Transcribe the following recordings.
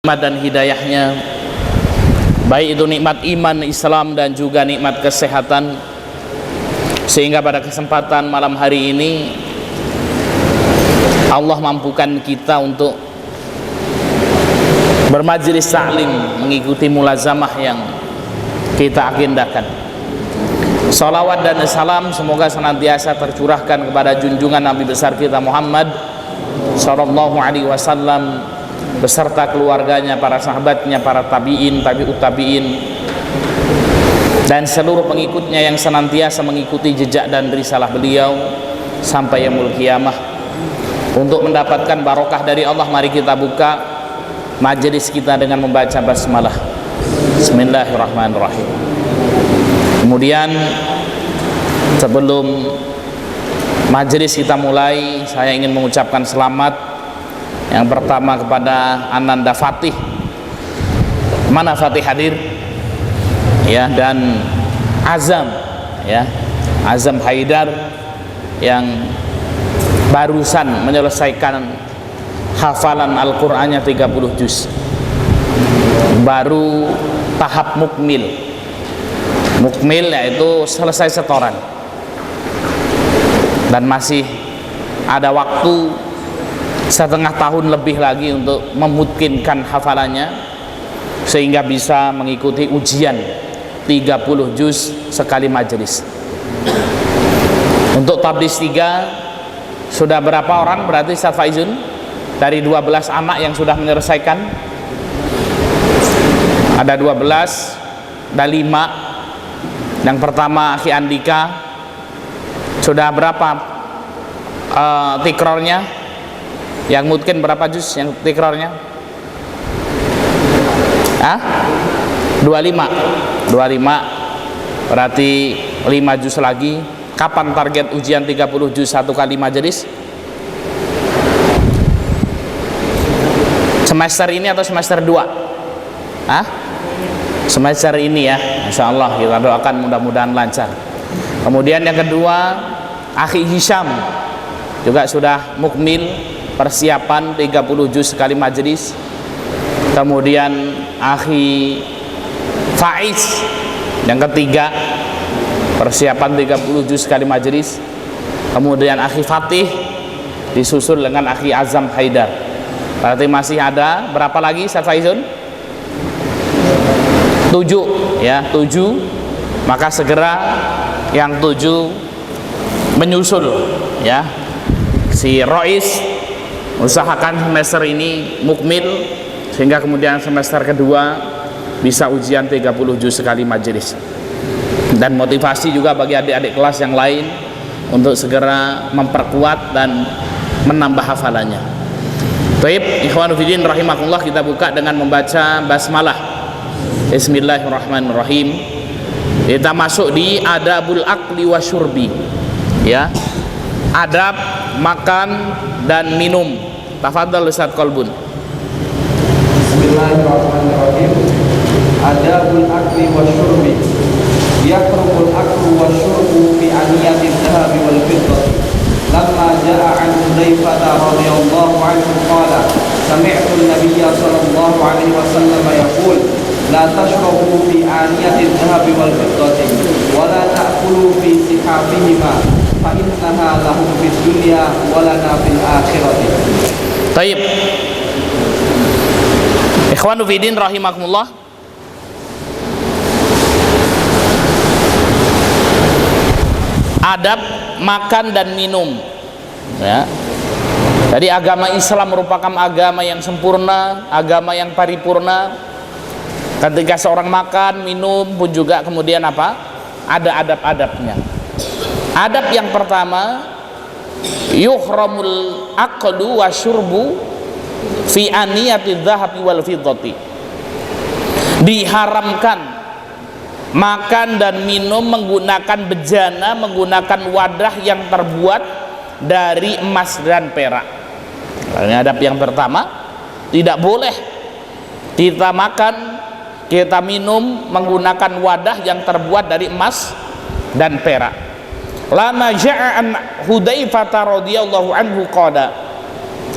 nikmat dan hidayahnya, baik itu nikmat iman, Islam, dan juga nikmat kesehatan, sehingga pada kesempatan malam hari ini Allah mampukan kita untuk bermajlis ta'lim, mengikuti mulazamah yang kita agendakan. Salawat dan salam semoga senantiasa tercurahkan kepada junjungan Nabi besar kita Muhammad sallallahu alaihi wasallam beserta keluarganya, para sahabatnya, para tabi'in, tabi'ut tabi'in, dan seluruh pengikutnya yang senantiasa mengikuti jejak dan risalah beliau sampai yaumul qiyamah. Untuk mendapatkan barokah dari Allah, mari kita buka majelis kita dengan membaca basmalah. Bismillahirrahmanirrahim. Kemudian sebelum majelis kita mulai, saya ingin mengucapkan selamat yang pertama kepada Ananda Fatih. Mana Fatih hadir? Ya, dan Azam, ya, Azam Haidar yang barusan menyelesaikan hafalan Al-Qur'annya 30 juz. Baru tahap mukmil. Mukmil yaitu selesai setoran. Dan masih ada waktu setengah tahun lebih lagi untuk memungkinkan hafalannya sehingga bisa mengikuti ujian 30 juz sekali majelis. Untuk tablis 3 sudah berapa orang berarti Ustaz Faizun? Dari 12 anak yang sudah menyelesaikan ada 12 dan 5. Yang pertama Akhi Andika sudah berapa tikrornya? Yang mungkin berapa juz yang tikrornya? 25 berarti 5 juz lagi. Kapan target ujian 30 juz satu kali majelis? Semester ini atau semester 2? Semester ini ya, Insya Allah kita doakan mudah-mudahan lancar. Kemudian yang kedua Akhi Hisham juga sudah mukmil, persiapan 30 juz sekali majelis. Kemudian Akhi Faiz yang ketiga, persiapan 30 juz sekali majelis. Kemudian Akhi Fatih disusul dengan Akhi Azam Haidar. Berarti masih ada berapa lagi Ustaz Faizun? 7 ya, 7. Maka segera yang 7 menyusul ya. Si Rois usahakan semester ini mukmil sehingga kemudian semester kedua bisa ujian 30 juz sekali majelis. Dan motivasi juga bagi adik-adik kelas yang lain untuk segera memperkuat dan menambah hafalannya. Baik, ikhwanu fillah rahimakumullah, kita buka dengan membaca basmalah. Bismillahirrahmanirrahim. Kita masuk di adabul akli wa syurbi. Ya. Adab makan dan minum. Tafadhal Ustaz Kolbun. Bismillahirrahmanirrahim. Adabul akli wa syurbi. Yakrumul aklu wa syurbu fi aniyatil dhahabi wal fiddati. Lamma jaa an Hudzaifah radhiyallahu anhu qala sami'tu an-nabiyya sallallahu alaihi wasallam yaqul la tashrabu fi aniyatil dhahabi wal fiddati wa la ta'kulu fi sihafihima fa innaha lahum fid dunya wa lana fil akhirati. Baik. Ikhwanu fiddin rahimakumullah. Adab makan dan minum. Ya. Jadi agama Islam merupakan agama yang sempurna, agama yang paripurna. Ketika seorang makan, minum pun juga kemudian apa? Ada adab-adabnya. Adab yang pertama, yuhramul aqlu wa syurbu fi aniyatidz dzahabi wal fiddati. Diharamkan makan dan minum menggunakan bejana, menggunakan wadah yang terbuat dari emas dan perak. Ini adab yang pertama, tidak boleh kita makan, kita minum menggunakan wadah yang terbuat dari emas dan perak. Lama ja'an Hudzaifah radhiyallahu anhu qala.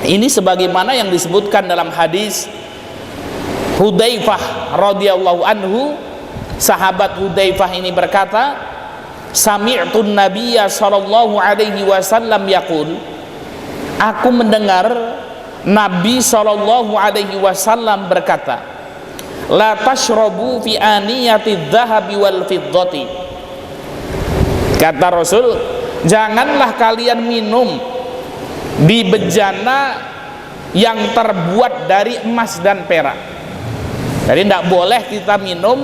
Ini sebagaimana yang disebutkan dalam hadis Hudzaifah radhiyallahu anhu, sahabat Hudzaifah ini berkata, sami'tun nabiyya sallallahu alaihi wasallam yaqul, aku mendengar Nabi sallallahu alaihi wasallam berkata, la tashrabu fi aniyati dhahabi wal fiddati. Kata Rasul, janganlah kalian minum di bejana yang terbuat dari emas dan perak. Jadi tidak boleh kita minum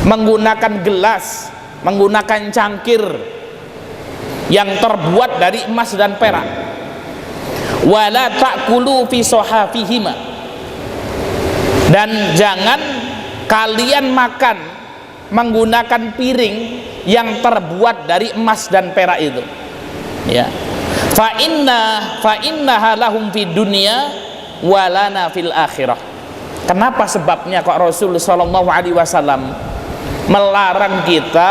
menggunakan gelas, menggunakan cangkir yang terbuat dari emas dan perak. Wala ta'kulu fi sohafihima, dan jangan kalian makan menggunakan piring yang terbuat dari emas dan perak itu, ya. Fa innaha lahum fid dunya wa lana fil akhirah. Kenapa sebabnya kok Rasul sallallahu alaihi wasallam melarang kita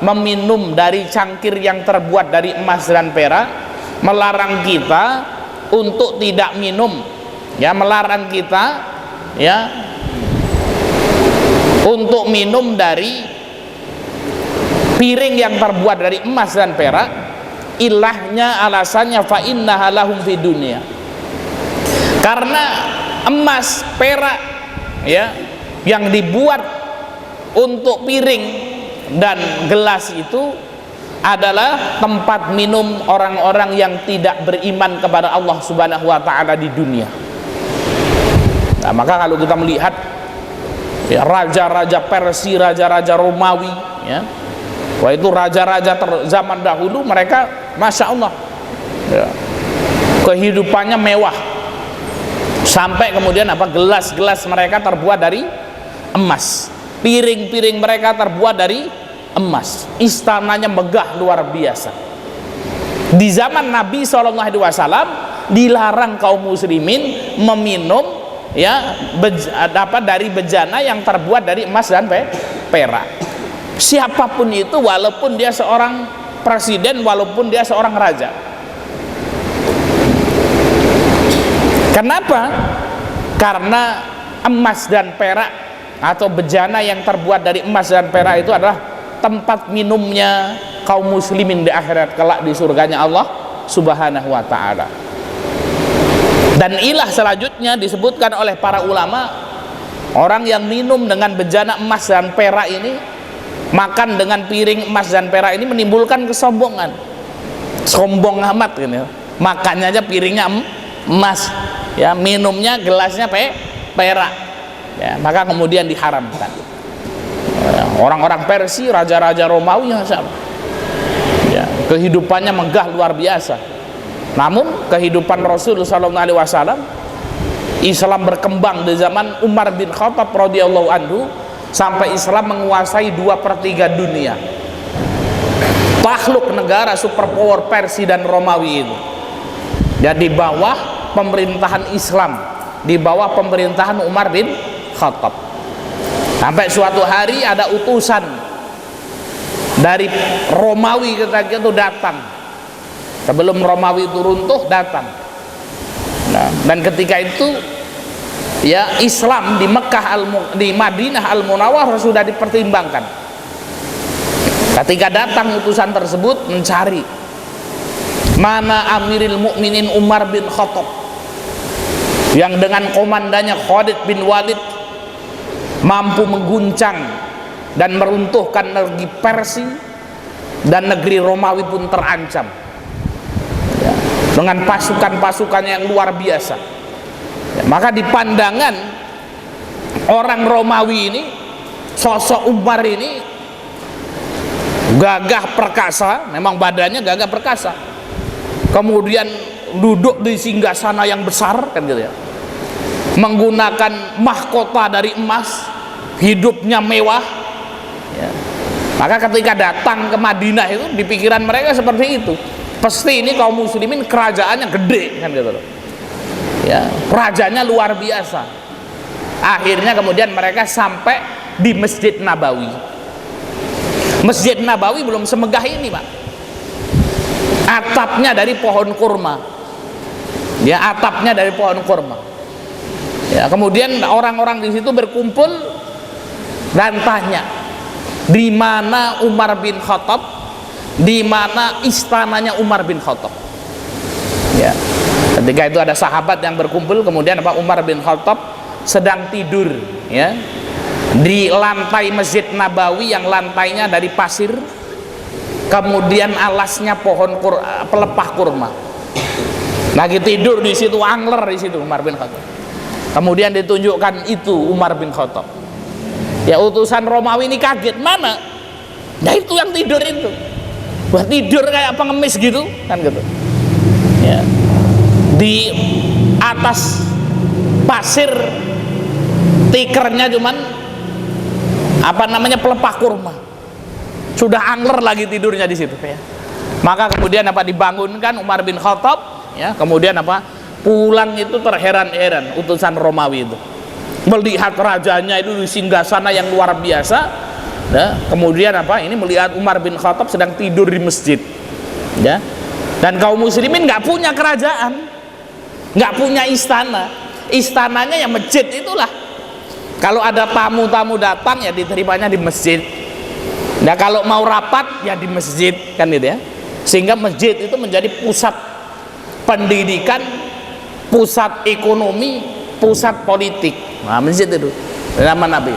meminum dari cangkir yang terbuat dari emas dan perak, melarang kita untuk tidak minum, ya, melarang kita, ya, untuk minum dari piring yang terbuat dari emas dan perak? Ilahnya, alasannya, fa innaha lahum fid dunya, karena emas, perak, ya, yang dibuat untuk piring dan gelas itu adalah tempat minum orang-orang yang tidak beriman kepada Allah Subhanahu wa taala di dunia. Nah, maka kalau kita melihat, ya, raja-raja Persia, raja-raja Romawi, ya, wah, itu raja-raja zaman dahulu, mereka masya Allah, ya, kehidupannya mewah. Sampai kemudian apa, gelas-gelas mereka terbuat dari emas, piring-piring mereka terbuat dari emas, istananya megah luar biasa. Di zaman Nabi SAW dilarang kaum muslimin meminum, ya, dari bejana yang terbuat dari emas dan perak. Siapapun itu, walaupun dia seorang presiden, walaupun dia seorang raja. Kenapa? Karena emas dan perak atau bejana yang terbuat dari emas dan perak itu adalah tempat minumnya kaum muslimin di akhirat kelak di surganya Allah Subhanahu wa taala. Dan ilah selanjutnya disebutkan oleh para ulama, orang yang minum dengan bejana emas dan perak ini, makan dengan piring emas dan perak ini menimbulkan kesombongan. Sombong amat gitu. Makannya aja piringnya emas, ya, minumnya gelasnya perak, ya, maka kemudian diharamkan. Orang-orang Persia, raja-raja Romawi yang sama, ya, kehidupannya megah luar biasa. Namun kehidupan Rasul sallallahu alaihi wasallam, Islam berkembang di zaman Umar bin Khattab radhiyallahu anhu, sampai Islam menguasai 2/3 dunia. Takluk negara superpower Persia dan Romawi itu, ya, di bawah pemerintahan Islam, di bawah pemerintahan Umar bin Khattab. Sampai suatu hari ada utusan dari Romawi ketika itu datang, sebelum Romawi itu runtuh datang. Nah, dan ketika itu, ya, Islam di Mekah, di Madinah Al-Munawwarah sudah dipertimbangkan. Ketika datang utusan tersebut mencari mana Amirul Mukminin Umar bin Khattab yang dengan komandannya Khalid bin Walid mampu mengguncang dan meruntuhkan negeri Persia, dan negeri Romawi pun terancam, ya, dengan pasukan-pasukannya yang luar biasa. Ya, maka di pandangan orang Romawi ini, sosok Umar ini gagah perkasa, memang badannya gagah perkasa, kemudian duduk di singgasana yang besar, kan gitu, ya, menggunakan mahkota dari emas, hidupnya mewah, ya. Maka ketika datang ke Madinah itu, di pikiran mereka seperti itu, pasti ini kaum muslimin kerajaannya gede, kan gitu, ya, rajanya luar biasa. Akhirnya kemudian mereka sampai di Masjid Nabawi. Masjid Nabawi belum semegah ini, Pak. Atapnya dari pohon kurma, ya, atapnya dari pohon kurma, Ya, kemudian orang-orang di situ berkumpul dan tanya, di mana Umar bin Khattab, di mana istananya Umar bin Khattab. Ya. Ketika itu ada sahabat yang berkumpul, kemudian Umar bin Khattab sedang tidur, ya, di lantai Masjid Nabawi yang lantainya dari pasir, kemudian alasnya pohon pelepah kurma. Lagi tidur di situ, angler di situ Umar bin Khattab. Kemudian ditunjukkan itu Umar bin Khattab. Ya, utusan Romawi ini kaget, mana? Nah, itu yang tidur itu. Wah, tidur kayak pengemis gitu, kan gitu. Ya. Di atas pasir, tikernya cuman pelepah kurma. Sudah angler lagi tidurnya di situ, ya. Maka kemudian dibangunkan Umar bin Khattab, ya. Kemudian pulang itu terheran-heran utusan Romawi itu. Melihat rajanya itu di singgasana yang luar biasa, ya. Kemudian ini melihat Umar bin Khattab sedang tidur di masjid, ya. Dan kaum muslimin nggak punya kerajaan, nggak punya istana, istananya ya masjid itulah. Kalau ada tamu-tamu datang ya diterimanya di masjid. Nah, kalau mau rapat ya di masjid, kan gitu ya. Sehingga masjid itu menjadi pusat pendidikan, pusat ekonomi, pusat politik. Nah, masjid itu zaman Nabi.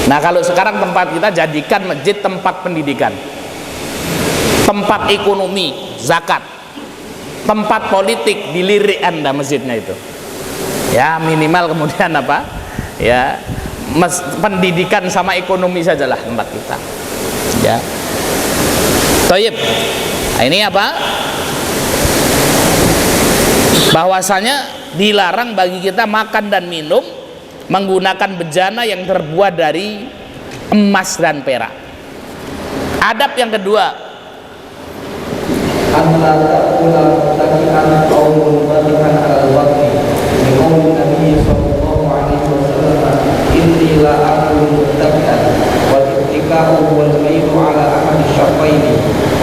Nah, kalau sekarang tempat kita jadikan masjid tempat pendidikan, tempat ekonomi, zakat, tempat politik, dilirik Anda masjidnya itu. Ya, minimal kemudian ya, pendidikan sama ekonomi sajalah tempat kita. Ya. Thayyib. Nah, ini bahwasanya dilarang bagi kita makan dan minum menggunakan bejana yang terbuat dari emas dan perak. Adab yang kedua, Allah ta'ala takian qaulun batihan ala waqti li qaulin Nabi sallallahu alaihi wasallam inni la aqulu muttaqian wal ittika'u wal maylu ala ahadi syaqaini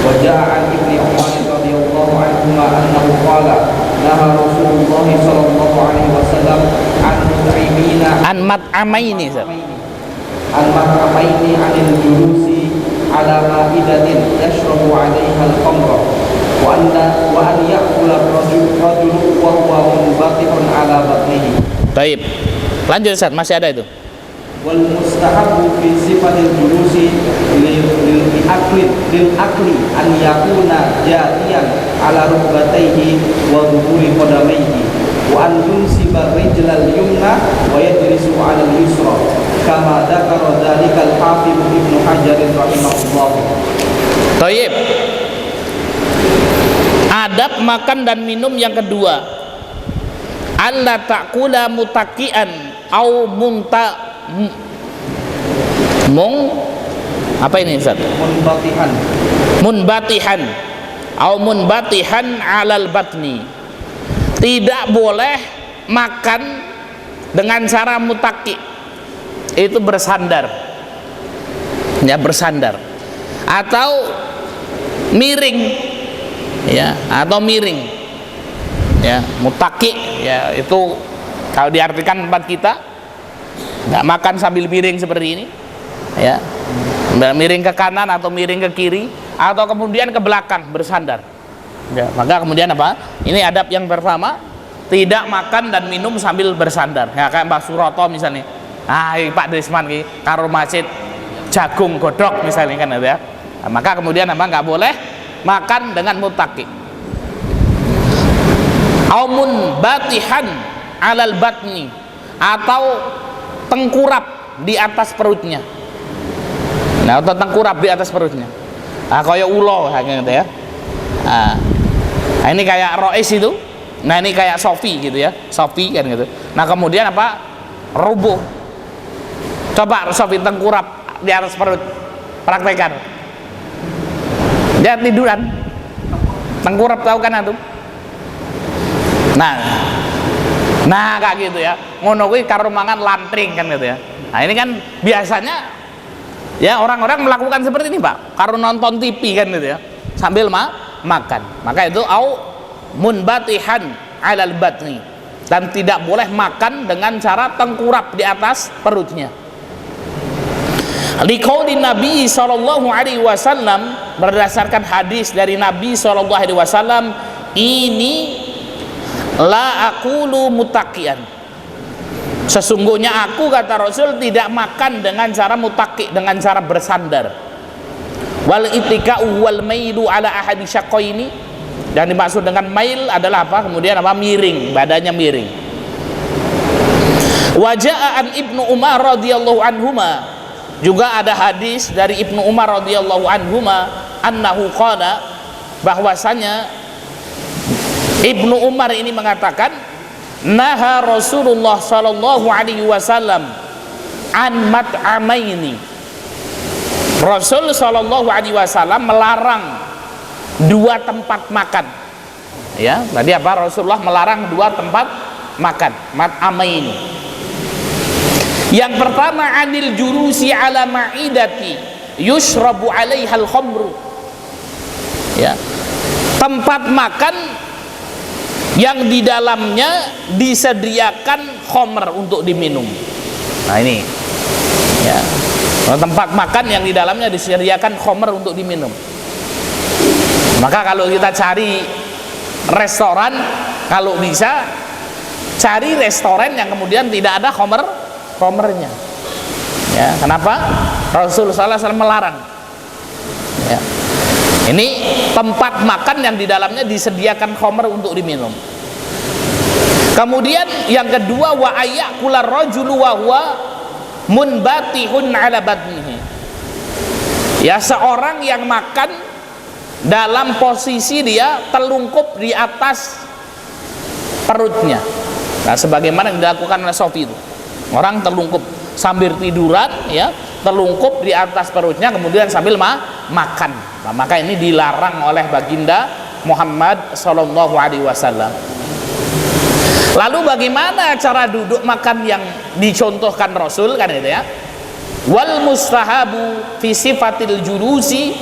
wa ja'a an ibni Umar radhiyallahu anhuma annahu qala naha Rasulullah sallallahu alaihi wasallam an mut'imina an mat'amaini anil julusi ala ma'idatin yashrabu 'alaiha al-khamra wa an ya'kula rajulu wa huwa munbatihun ala batnihi. Baik. Lanjut Ustaz, masih ada itu. Wal mustahabu fi sifatil julusi lil akli an yakuna jatiyan ala rukbatayhi wa dhuhuri qadamayhi wa an yunsiba rijlal yumna wa yajlisu ala al-yusra kama dzakara dzalika al-hafidz Ibnu Hajar rahimahullah. Thayyib. Adab makan dan minum yang kedua, alla ta'kula mutakian au munbatihan au munbatihan alal batni. Tidak boleh makan dengan cara mutaki, itu bersandar, ya, bersandar atau miring, ya, atau miring, ya. Mutaki, ya, itu kalau diartikan tempat kita nggak makan sambil miring seperti ini, ya, miring ke kanan atau miring ke kiri atau kemudian ke belakang bersandar, ya. Maka kemudian ini adab yang pertama, tidak makan dan minum sambil bersandar, ya, kayak Mbak Suroto misalnya, Pak Desman karo masjid jagung godok misalnya, kan, ya. Nah, maka kemudian nggak boleh makan dengan mutaki. Aumun batihan alal batni, atau tengkurap di atas perutnya. Nah, atau tengkurap di atas perutnya. Kayak ulo, gitu ya. Nah, ini kayak Rois itu. Nah, ini kayak Sofi gitu ya. Sofi kan gitu. Nah, kemudian rubuh. Coba Sofi tengkurap di atas perut. Praktekan. Dia tiduran, tengkurap, tahu kan antum? Nah kayak gitu ya, ngono kuwi karo mangan lantring, kan gitu ya. Nah, ini kan biasanya ya orang-orang melakukan seperti ini, Pak, karo nonton TV, kan gitu ya, sambil makan. Maka itu au munbatihan alal batni, dan tidak boleh makan dengan cara tengkurap di atas perutnya. Liqauli Nabi sallallahu alaihi wasallam, berdasarkan hadis dari Nabi sallallahu alaihi wasallam, ini la aqulu muttaqian, sesungguhnya aku, kata Rasul, tidak makan dengan cara mutaqi, dengan cara bersandar. Wal ittika'u wal mailu ala ahadi syaqqaini, dan dimaksud dengan mail adalah apa? Kemudian apa? Miring, badannya miring. Waja'a an Ibnu Umar radhiyallahu anhuma, juga ada hadis dari Ibnu Umar radhiyallahu anhuma, annahu qala, bahwasanya Ibnu Umar ini mengatakan, naha Rasulullah sallallahu alaihi wasallam an mat'amaini, Rasul sallallahu alaihi wasallam melarang dua tempat makan. Ya, tadi apa? Rasulullah melarang dua tempat makan, mat'amaini. Yang pertama, anil jurusi ala ma'idati yushrabu 'alaihal khamru. Ya. Tempat makan yang di dalamnya disediakan khamr untuk diminum. Nah, ini. Ya. Tempat makan yang di dalamnya disediakan khamr untuk diminum. Maka kalau kita cari restoran, kalau bisa cari restoran yang kemudian tidak ada khamrnya. Ya, kenapa? Rasulullah SAW melarang. Ya. Ini tempat makan yang di dalamnya disediakan khamr untuk diminum. Kemudian yang kedua, wa ayyakular rajulu wa huwa munbatihun ala batnihi. Ya, seorang yang makan dalam posisi dia telungkup di atas perutnya. Nah, sebagaimana yang dilakukan oleh Sofi itu, orang telungkup sambil tiduran, ya, telungkup di atas perutnya kemudian sambil makan. Nah, maka ini dilarang oleh baginda Muhammad sallallahu alaihi wasallam. Lalu bagaimana cara duduk makan yang dicontohkan Rasul, kan itu ya? Wal mustahabu fi sifatil julusi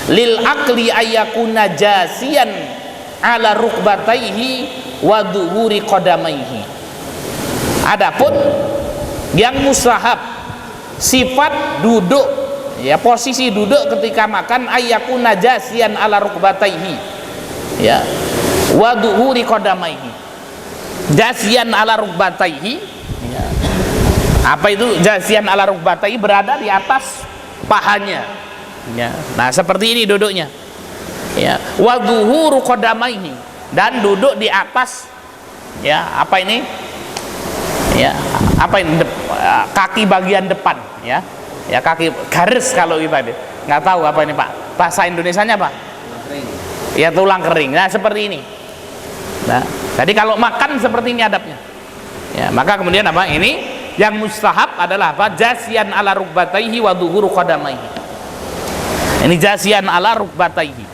lil akli ayyakuna jasian ala rukbataihi wa dhuhuri qadamaihi. Adapun yang mustahab, sifat duduk, ya, posisi duduk ketika makan, ayyakuna jasian ala rukbataihi, ya, wa dhuhuri qadamaihi. Jasian ala rukbataihi, ya. Apa itu jasian ala rukbataihi? Berada di atas pahanya. Ya. Nah, seperti ini duduknya. Ya, wa dhuhuru qadamaihi, dan duduk di atas, ya, apa ini? Ya, apa ini? Kaki bagian depan, ya. Ya, kaki garis kalau kita nggak tahu apa ini, Pak. Bahasa Indonesianya apa? Ya, tulang kering. Nah, seperti ini. Nah, jadi kalau makan seperti ini adabnya. Ya, maka kemudian apa? Ini yang mustahab adalah apa? Jasian ala rukbataihi wa dhuhuru qadamaihi. Ini jasian ala rukbataihi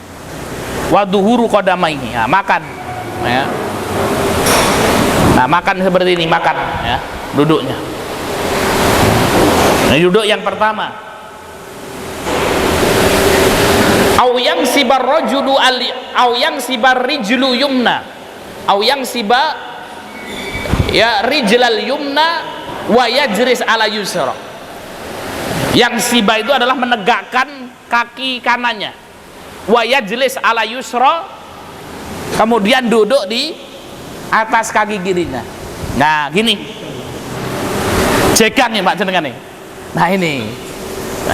wa dhuhuru qadamaihi. Nah, makan, ya. Nah, makan seperti ini, makan, ya, duduknya. Nah, duduk yang pertama. Au yang sibar rajulu au yang sibar rijlu yumna, au yang siba, ya, rijlal yumna wa yajris ala yusra. Yang siba itu adalah menegakkan kaki kanannya, wa yajlis ala yusra, kemudian duduk di atas kaki kirinya. Nah, gini, jegang ya Pak jenengan nih. Nah,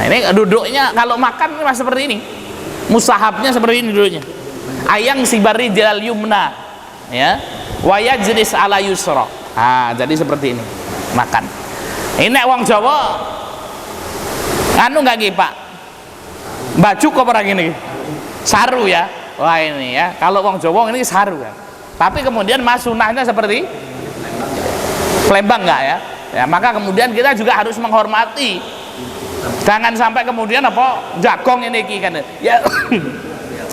ini duduknya kalau makan masih seperti ini, mustahabnya seperti ini duduknya. Ayang sibari jalal yumna, ya, wa yajlis ala yusra. Nah, jadi seperti ini makan. Ini wong Jawa anu nggak gitu Pak, baju kok orang ini saru ya. Wah, ini ya, kalau wong Jawa ini saru ya. Tapi kemudian mas sunahnya seperti Palembang nggak ya? Ya, maka kemudian kita juga harus menghormati. Jangan sampai kemudian apa jagong ini kan ya.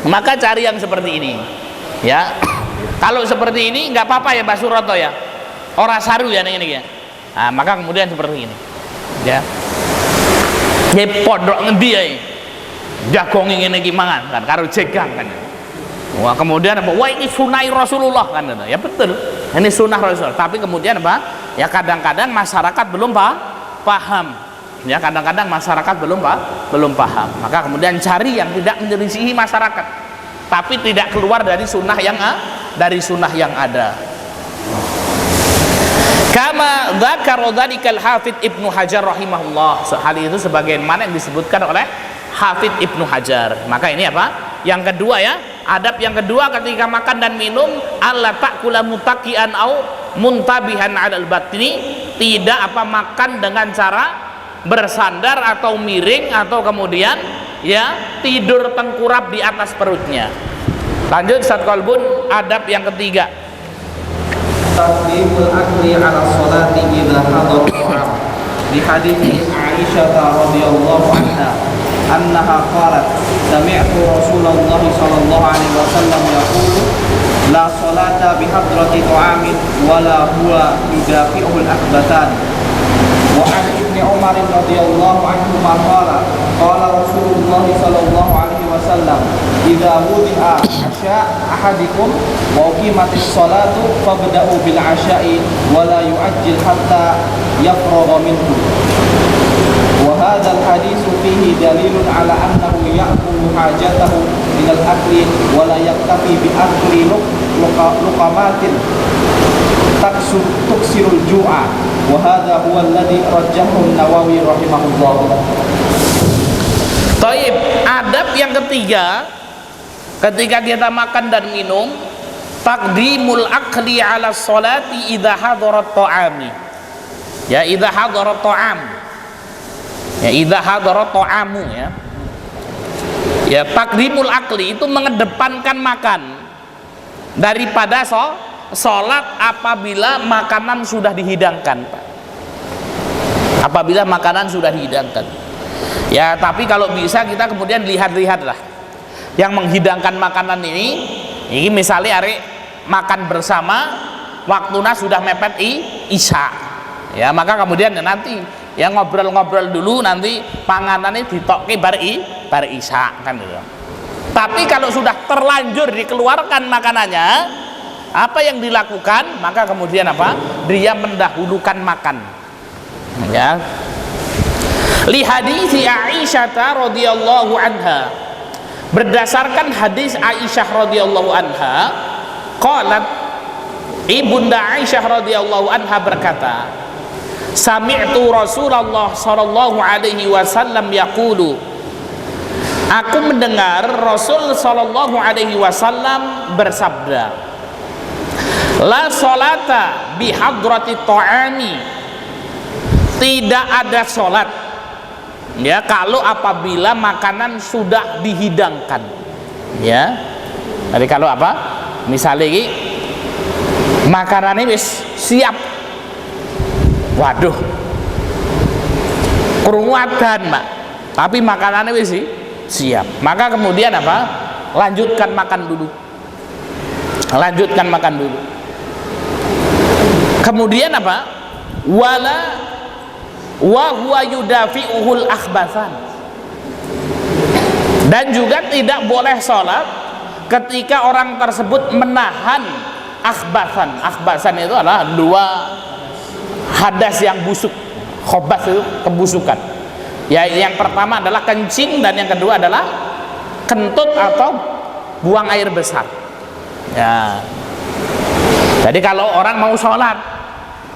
Maka cari yang seperti ini. Ya. Kalau seperti ini nggak apa-apa ya Mbak Suroto ya. Ora saru ya ini ya. Nah, maka kemudian seperti ini. Ya. Ye podok ngendi ya? Jagong ngene iki mangan kan karo jegang kan. Wah, kemudian apa? Wah, ini sunnah Rasulullah kan? Ya betul, ini sunnah Rasulullah. Tapi kemudian apa? Ya kadang-kadang masyarakat belum paham. Ya kadang-kadang masyarakat belum paham. Maka kemudian cari yang tidak menyelisihi masyarakat, tapi tidak keluar dari sunnah yang ada. Kama dzakara dzalikal Hafidz Ibnu Hajar rahimahullah. Hal itu sebagaimana yang disebutkan oleh Hafidz Ibnu Hajar. Maka ini apa? Yang kedua ya, adab yang kedua ketika makan dan minum, alla ta'kula mutaqian au muntabihan 'alal batni, tidak apa makan dengan cara bersandar atau miring atau kemudian ya tidur tengkurap di atas perutnya. Lanjut Ustaz Qalbun, adab yang ketiga. Taqdimul akli 'ala sholati idza hadara ta'am. Di hadits Aisyah radhiyallahu anha annaha qalat sami'tu Rasulullah sallallahu alaihi wasallam yaqulu la sholata bi hadrati ta'amin wala huwa yudafi'ul akhbatan. Wa an Ibnu Umar radhiyallahu anhu qala qala Rasulullah sallallahu alaihi wasallam idza wudi'a asya ahadikum wa uqimatis sholatu fabda'u bil asya'i wa la yu'ajjil hatta yafragha minhu. Wa hadzal haditsu fihi dalilun ala annahu ya'kulu hajatahu min al-akli wa la yaktafi bi akli luqamatin tuksirul ju'a. Wa hadza huwa alladhi rajjahu an-Nawawi rahimahullah. Taib, adab yang ketiga ketika kita makan dan minum, taqdimul akli 'ala sholati idza hadarat ta'ami. Ya, idza hadarat ta'am. Ya, idza hadarat ta'amu ya. Ya, taqdimul akli itu mengedepankan makan daripada sholat apabila makanan sudah dihidangkan, Pak. Apabila makanan sudah dihidangkan. Ya, tapi kalau bisa kita kemudian lihat-lihatlah yang menghidangkan makanan ini misalnya hari makan bersama waktuna sudah mepet isya. Ya, maka kemudian nanti yang ngobrol-ngobrol dulu, nanti panganannya ditokke bar isya kan gitu. Tapi kalau sudah terlanjur dikeluarkan makanannya, apa yang dilakukan? Maka kemudian apa? Dia mendahulukan makan. Ya. Li hadits Aisyah radhiyallahu anha. Berdasarkan hadis Aisyah radhiyallahu anha, qalat, ibunda Aisyah radhiyallahu anha berkata, sami'tu Rasulullah sallallahu alaihi wasallam yaqulu, aku mendengar Rasul sallallahu alaihi wasallam bersabda, la sholata bihadrati ta'ami, tidak ada sholat ya kalau apabila makanan sudah dihidangkan. Ya, jadi kalau apa, misalnya ini makanannya wis siap, waduh krungu adzan Mbak, tapi makanannya wis siap, maka kemudian apa, lanjutkan makan dulu. Kemudian apa, wa huwa yudafi'uhul akhbathan, dan juga tidak boleh sholat ketika orang tersebut menahan akhbathan. Akhbathan itu adalah dua hadas yang busuk. Khobath itu kebusukan ya, yang pertama adalah kencing dan yang kedua adalah kentut atau buang air besar ya. Jadi kalau orang mau sholat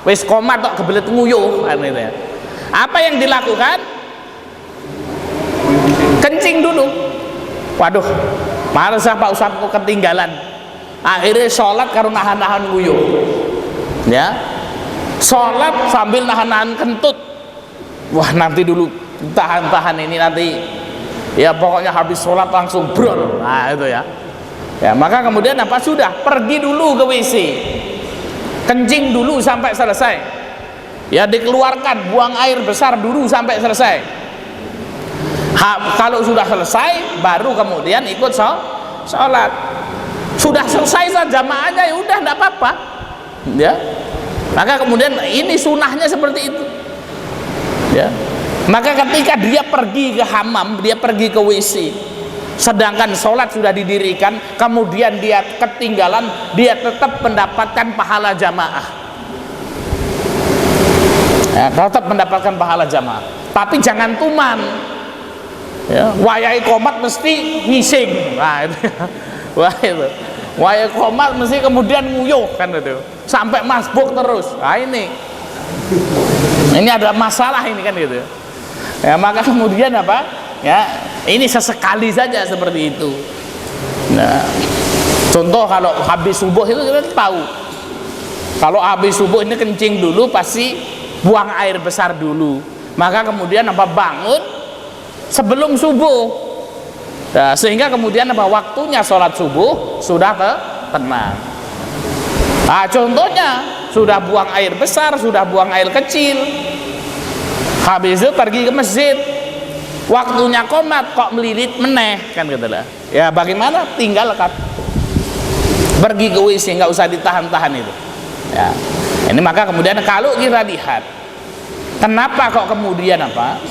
wis komat tok kebelet nguyuh kan gitu ya, apa yang dilakukan? Kencing dulu. Waduh, males Pak Ustaz kok ketinggalan. Akhirnya sholat karena nahan-nahan nguyuh. Ya, sholat sambil nahan-nahan kentut. Wah, nanti dulu tahan-tahan ini nanti. Ya pokoknya habis sholat langsung brol. Nah itu ya. Ya maka kemudian apa, sudah pergi dulu ke WC. Kencing dulu sampai selesai. Ya dikeluarkan, buang air besar dulu sampai selesai. Kalau sudah selesai baru kemudian ikut sholat. Sudah selesai saja jamaahnya ya udah enggak apa-apa. Ya. Maka kemudian ini sunahnya seperti itu. Ya. Maka ketika dia pergi ke hammam, dia pergi ke WC, sedangkan sholat sudah didirikan, kemudian dia ketinggalan, dia tetap mendapatkan pahala jamaah. Ya, tetap mendapatkan pahala jamaah. Tapi jangan tuman. Ya, wayai komat mesti ngising. Nah, itu. Wah itu. Wayai komat mesti kemudian nguyuh kan itu. Sampai masbuk terus. Nah, ini ada masalah ini kan gitu. Ya, maka kemudian apa? Ya, ini sesekali saja seperti itu. Nah, contoh kalau habis subuh itu kita tahu. Kalau habis subuh ini kencing dulu pasti buang air besar dulu. Maka kemudian apa, bangun sebelum subuh. Nah, sehingga kemudian apa, waktunya sholat subuh sudah tenang. Nah, contohnya sudah buang air besar, sudah buang air kecil, habis itu pergi ke masjid, waktunya qomat kok melilit meneh kan gitu lah. Ya bagaimana, tinggal kan pergi ke WC, nggak usah ditahan-tahan itu. Ya, ini maka kemudian kalau kita lihat kenapa kok kemudian apa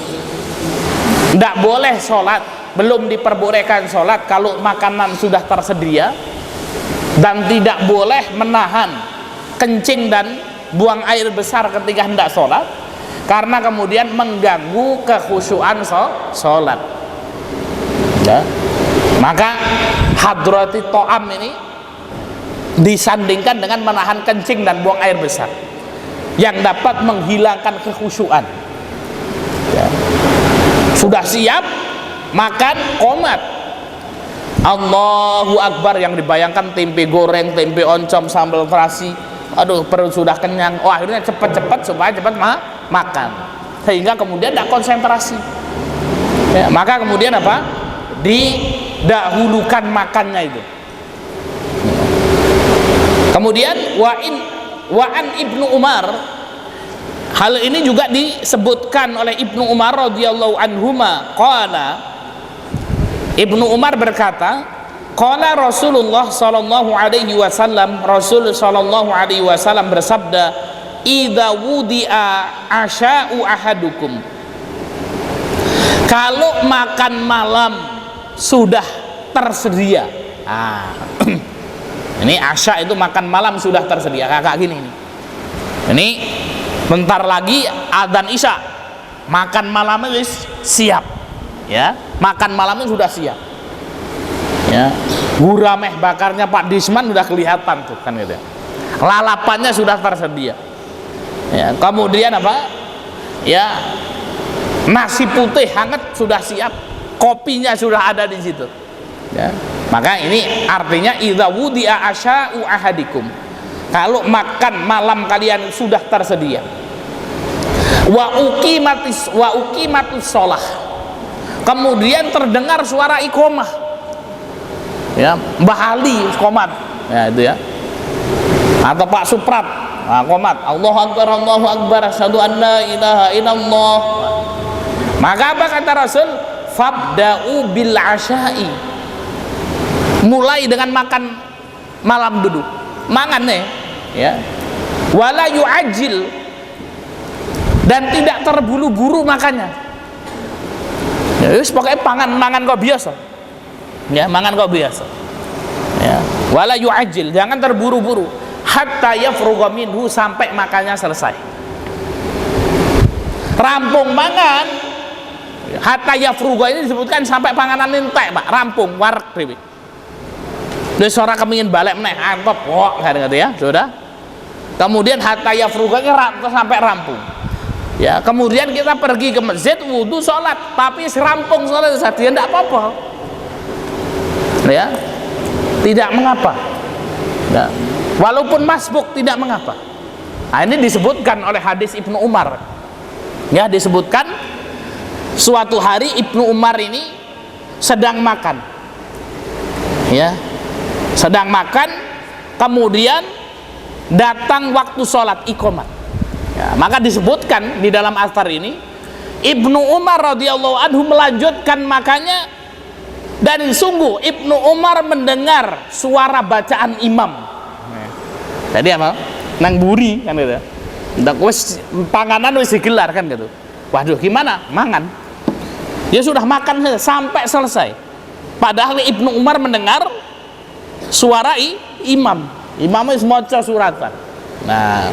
tidak boleh sholat, belum diperbolehkan sholat kalau makanan sudah tersedia, dan tidak boleh menahan kencing dan buang air besar ketika hendak sholat, karena kemudian mengganggu kekhusyuan sholat. Ya. Maka hadrati to'am ini disandingkan dengan menahan kencing dan buang air besar yang dapat menghilangkan kekhusyuan. Ya. Sudah siap makan, qomat, Allahu Akbar, yang dibayangkan tempe goreng, tempe oncom, sambal terasi, aduh perut sudah kenyang. Oh, akhirnya cepat-cepat supaya cepat makan, sehingga kemudian tidak konsentrasi. Ya, maka kemudian apa, didahulukan makannya itu. Kemudian wa an Ibnu Umar, hal ini juga disebutkan oleh Ibnu Umar radhiyallahu anhuma, qala, Ibnu Umar berkata, qala Rasulullah sallallahu alaihi wasallam, Rasul sallallahu alaihi wasallam bersabda, idza wudi'a asya'u ahadukum, kalau makan malam sudah tersedia. Ini asya itu makan malam sudah tersedia, kakak gini ini. Ini bentar lagi adzan isya, makan malamnya siap. Ya, makan malamnya sudah siap. Ya, gurameh bakarnya Pak Disman sudah kelihatan tuh kan gitu. Lalapannya sudah tersedia. Ya, kemudian apa? Ya, nasi putih hangat sudah siap, kopinya sudah ada di situ. Ya, maka ini artinya idza wudi'a asya'u ahadikum, kalau makan malam kalian sudah tersedia. Wa uqimatus shalah, kemudian terdengar suara iqomah, ya, Mbah Ali qomat, ya itu ya, atau Pak Suprat, nah, qomat, Allahu Akbar, asyhadu an la ilaha illallah. Maka apa kata Rasul? Fabda'u bil asya'i, mulai dengan makan malam dulu, mangan nih, ya, wala yu'ajil, dan tidak terburu-buru makannya. Ya, pokoknya mangan kok biasa. Ya, mangan kok biasa. Ya, wala yu'ajil, jangan terburu-buru, hatta yafrugha minhu, sampai makannya selesai. Rampung mangan, hatta yafrugha ini disebutkan sampai panganan entek, Pak, rampung warak dewe. Wis ora kepengin balik meneh, antop kok gitu ya, sudah. Kemudian hatta yafrugha sampai rampung. Ya, kemudian kita pergi ke masjid, wudu, sholat, tapi serampung sholat saja tidak apa-apa. Ya, tidak mengapa. Ya. Walaupun masbuk tidak mengapa. Nah, ini disebutkan oleh hadis Ibnu Umar. Ya, disebutkan suatu hari Ibnu Umar ini sedang makan. Ya, sedang makan, kemudian datang waktu sholat iqomat. Ya, maka disebutkan di dalam athar ini, Ibnu Umar radhiyallahu anhu melanjutkan makannya, dan sungguh Ibnu Umar mendengar suara bacaan imam. Jadi apa? Nang buri kan gitu. Ndak wis panganan wis digelar kan gitu. Waduh, gimana? Mangan. Ya sudah makan sampai selesai. Padahal Ibnu Umar mendengar suara imam. Imamnya maca suratan. Nah,